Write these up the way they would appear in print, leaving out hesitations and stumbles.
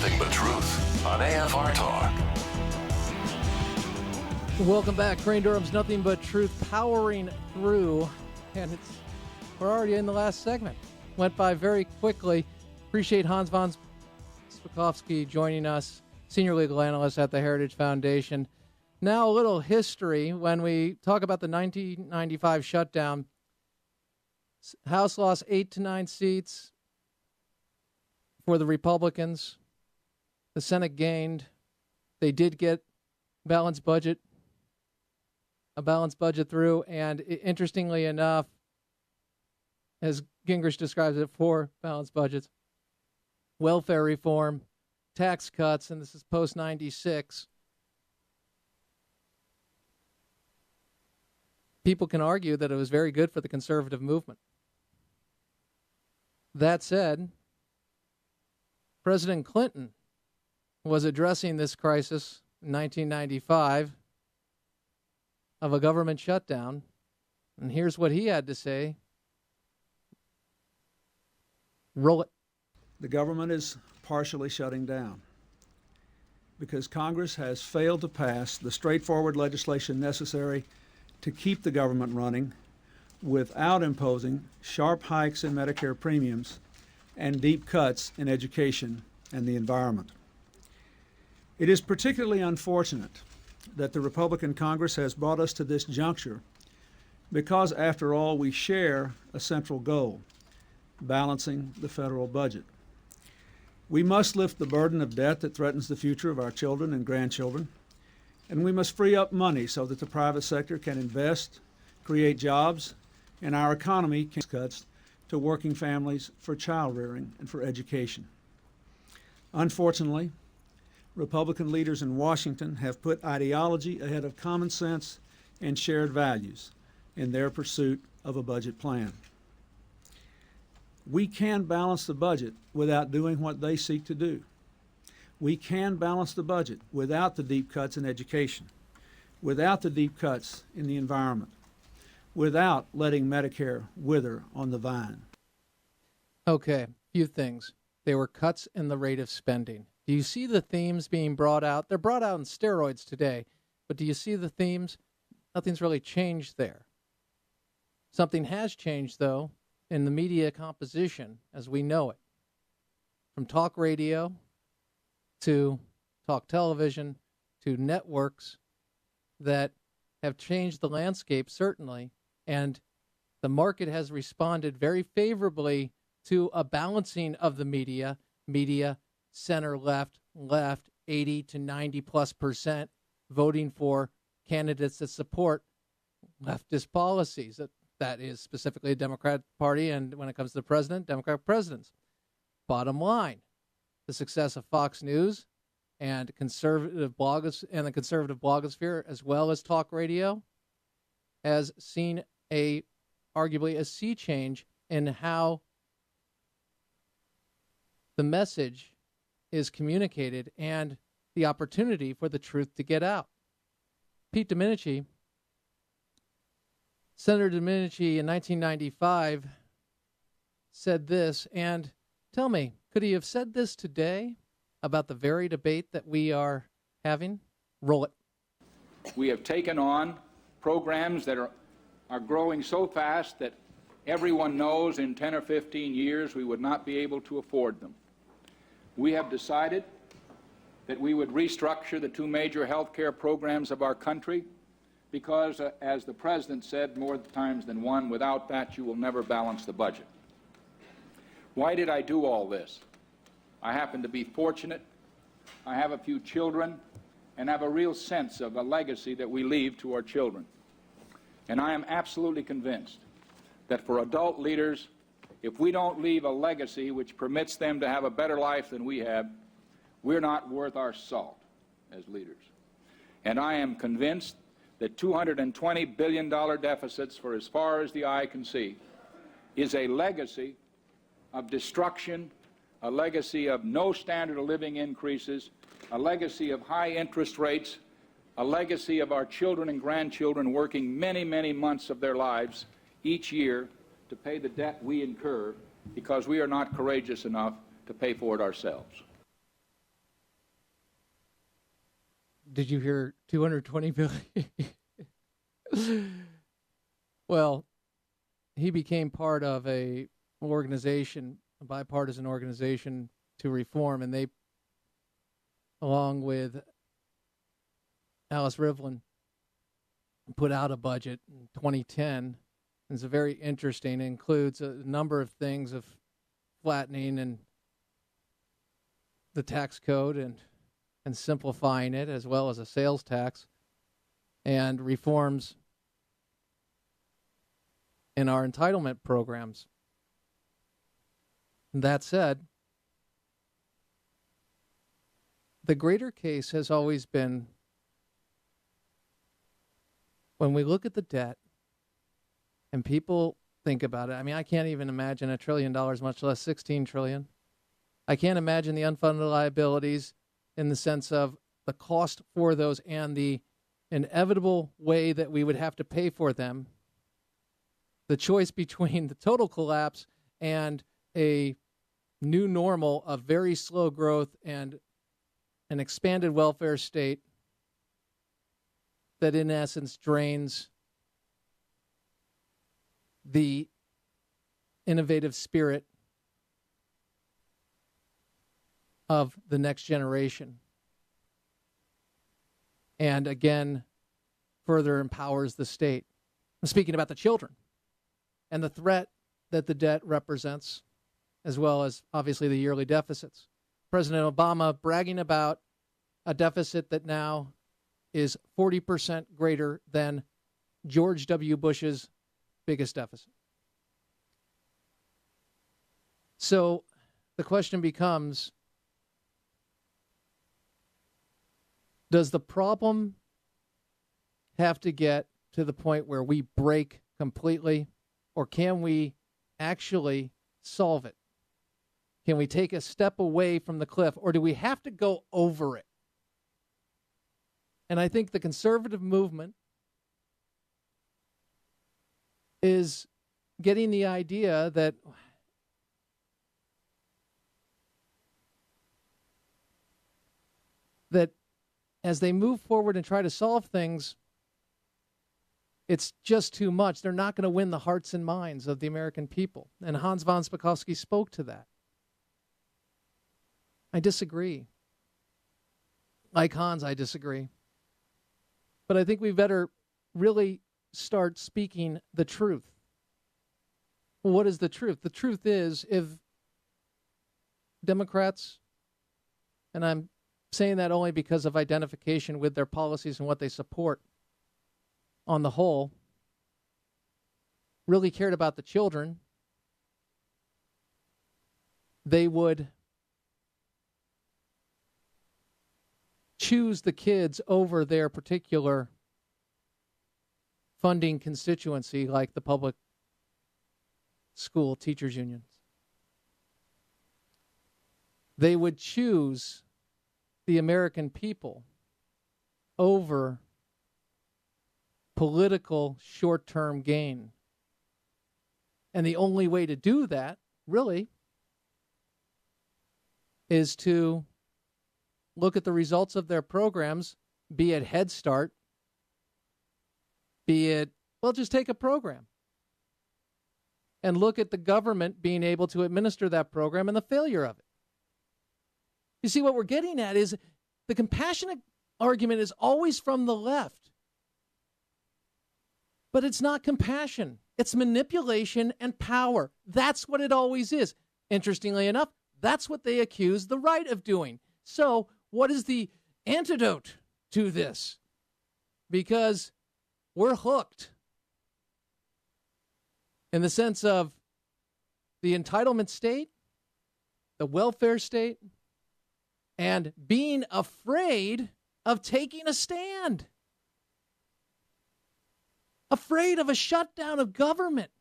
nothing but truth on AFR Talk. Welcome back. Crane Durham's Nothing But Truth powering through. And we're already in the last segment. Went by very quickly. Appreciate Hans von Spakovsky joining us, senior legal analyst at the Heritage Foundation. Now a little history. When we talk about the 1995 shutdown, House lost 8 to 9 seats for the Republicans. The Senate gained. They did get a balanced budget through, and interestingly enough, as Gingrich describes it, 4 balanced budgets: welfare reform, tax cuts, and this is post-96. People can argue that it was very good for the conservative movement. That said, President Clinton was addressing this crisis in 1995 of a government shutdown, and here's what he had to say. Roll it. The government is partially shutting down because Congress has failed to pass the straightforward legislation necessary to keep the government running without imposing sharp hikes in Medicare premiums and deep cuts in education and the environment. It is particularly unfortunate that the Republican Congress has brought us to this juncture because, after all, we share a central goal: balancing the federal budget. We must lift the burden of debt that threatens the future of our children and grandchildren, and we must free up money so that the private sector can invest, create jobs, and our economy can cuts to working families for child rearing and for education. Unfortunately, Republican leaders in Washington have put ideology ahead of common sense and shared values in their pursuit of a budget plan. We can balance the budget without doing what they seek to do. We can balance the budget without the deep cuts in education, without the deep cuts in the environment, without letting Medicare wither on the vine. Okay, few things. There were cuts in the rate of spending. Do you see the themes being brought out? They're brought out in steroids today, but do you see the themes? Nothing's really changed there. Something has changed, though, in the media composition as we know it. From talk radio to talk television to networks that have changed the landscape, certainly, and the market has responded very favorably to a balancing of the media center, left, 80 to 90+% voting for candidates that support leftist policies. That is specifically the Democrat Party, and when it comes to the president, Democratic presidents. Bottom line, the success of Fox News and the conservative blogosphere, as well as talk radio, has seen arguably a sea change in how the message is communicated and the opportunity for the truth to get out. Pete Domenici, Senator Domenici in 1995 said this, and tell me, could he have said this today about the very debate that we are having? Roll it. We have taken on programs that are growing so fast that everyone knows in 10 or 15 years we would not be able to afford them. We have decided that we would restructure the 2 major health care programs of our country because, as the President said more times than one, without that you will never balance the budget. Why did I do all this? I happen to be fortunate. I have a few children and have a real sense of a legacy that we leave to our children. And I am absolutely convinced that for adult leaders, if we don't leave a legacy which permits them to have a better life than we have, we're not worth our salt as leaders. And I am convinced that $220 billion deficits for as far as the eye can see is a legacy of destruction, a legacy of no standard of living increases, a legacy of high interest rates, a legacy of our children and grandchildren working many, many months of their lives each year to pay the debt we incur because we are not courageous enough to pay for it ourselves. Did you hear 220 billion? Well, he became part of a bipartisan organization to reform, and they, along with Alice Rivlin, put out a budget in 2010. It's very interesting. It includes a number of things of flattening and the tax code and simplifying it, as well as a sales tax, and reforms in our entitlement programs. That said, the greater case has always been, when we look at the debt and people think about it, I mean, I can't even imagine $1 trillion, much less $16 trillion. I can't imagine the unfunded liabilities in the sense of the cost for those and the inevitable way that we would have to pay for them. The choice between the total collapse and a new normal of very slow growth and an expanded welfare state that in essence drains the innovative spirit of the next generation, and again further empowers the state. I'm speaking about the children and the threat that the debt represents, as well as obviously the yearly deficits. President Obama bragging about a deficit that now is 40% greater than George W. Bush's biggest deficit. So the question becomes, does the problem have to get to the point where we break completely, or can we actually solve it? Can we take a step away from the cliff, or do we have to go over it? And I think the conservative movement is getting the idea that as they move forward and try to solve things, it's just too much. They're not going to win the hearts and minds of the American people. And Hans von Spakovsky spoke to that. I disagree. Like Hans, I disagree. But I think we better really start speaking the truth. Well, what is the truth? The truth is, if Democrats, and I'm saying that only because of identification with their policies and what they support on the whole, really cared about the children, they would choose the kids over their particular funding constituency, like the public school teachers unions. They would choose the American people over political short-term gain. And the only way to do that, really, is to look at the results of their programs, be it Head Start, be it, well, just take a program and look at the government being able to administer that program and the failure of it. You see, what we're getting at is the compassionate argument is always from the left. But it's not compassion. It's manipulation and power. That's what it always is. Interestingly enough, that's what they accuse the right of doing. So what is the antidote to this? Because we're hooked in the sense of the entitlement state, the welfare state, and being afraid of taking a stand. Afraid of a shutdown of government.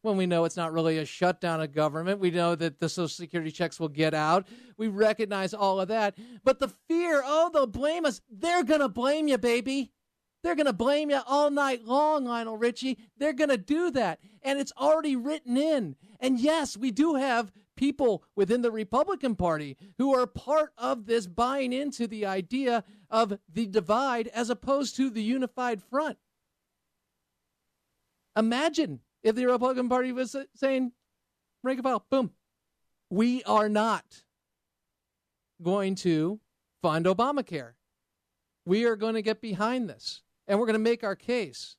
When we know it's not really a shutdown of government, we know that the Social Security checks will get out. We recognize all of that. But the fear, oh, they'll blame us. They're going to blame you, baby. They're going to blame you all night long, Lionel Richie. They're going to do that. And it's already written in. And yes, we do have people within the Republican Party who are part of this buying into the idea of the divide as opposed to the unified front. Imagine if the Republican Party was saying, rank and file, boom, we are not going to fund Obamacare. We are going to get behind this, and we're going to make our case.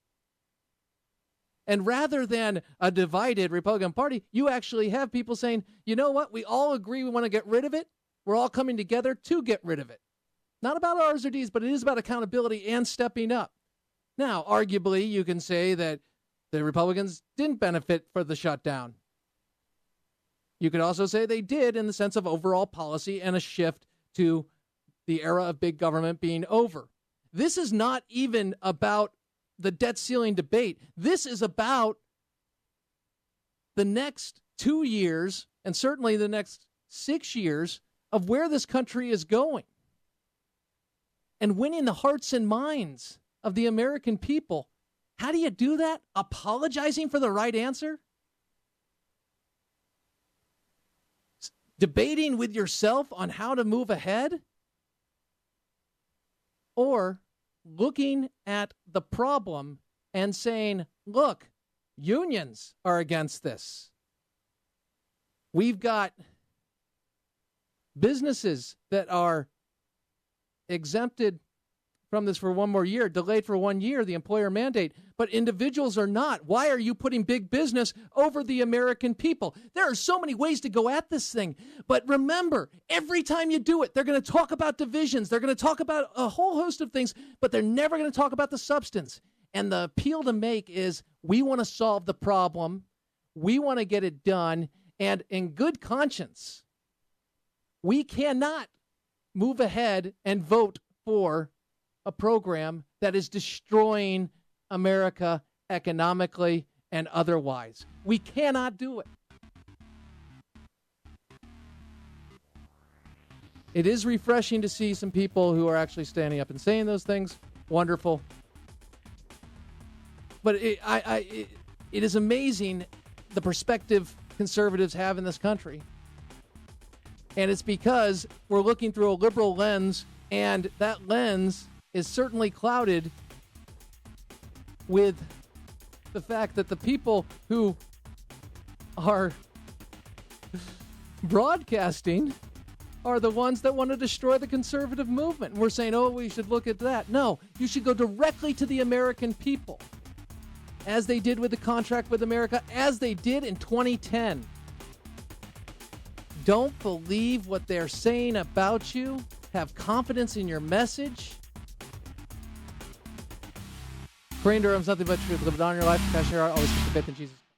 And rather than a divided Republican Party, you actually have people saying, you know what, we all agree we want to get rid of it. We're all coming together to get rid of it. Not about R's or D's, but it is about accountability and stepping up. Now, arguably, you can say that the Republicans didn't benefit for the shutdown. You could also say they did in the sense of overall policy and a shift to the era of big government being over. This is not even about the debt ceiling debate. This is about the next 2 years and certainly the next 6 years of where this country is going and winning the hearts and minds of the American people. How do you do that? Apologizing for the right answer? Debating with yourself on how to move ahead? Or looking at the problem and saying, look, unions are against this. We've got businesses that are exempted from this for one more year, delayed for 1 year, the employer mandate, but individuals are not. Why are you putting big business over the American people? There are so many ways to go at this thing, but remember, every time you do it, they're going to talk about divisions, they're going to talk about a whole host of things, but they're never going to talk about the substance. And the appeal to make is, we want to solve the problem, we want to get it done, and in good conscience, we cannot move ahead and vote for a program that is destroying America economically and otherwise. We cannot do it. It is refreshing to see some people who are actually standing up and saying those things. Wonderful. But it is amazing the perspective conservatives have in this country. And it's because we're looking through a liberal lens, and that lens is certainly clouded with the fact that the people who are broadcasting are the ones that want to destroy the conservative movement. And we're saying, oh, we should look at that. No, you should go directly to the American people, as they did with the contract with America, as they did in 2010. Don't believe what they're saying about you. Have confidence in your message. Crane Durham's nothing but truth. Live it on in your life. Passion your heart. Always keep the faith in Jesus.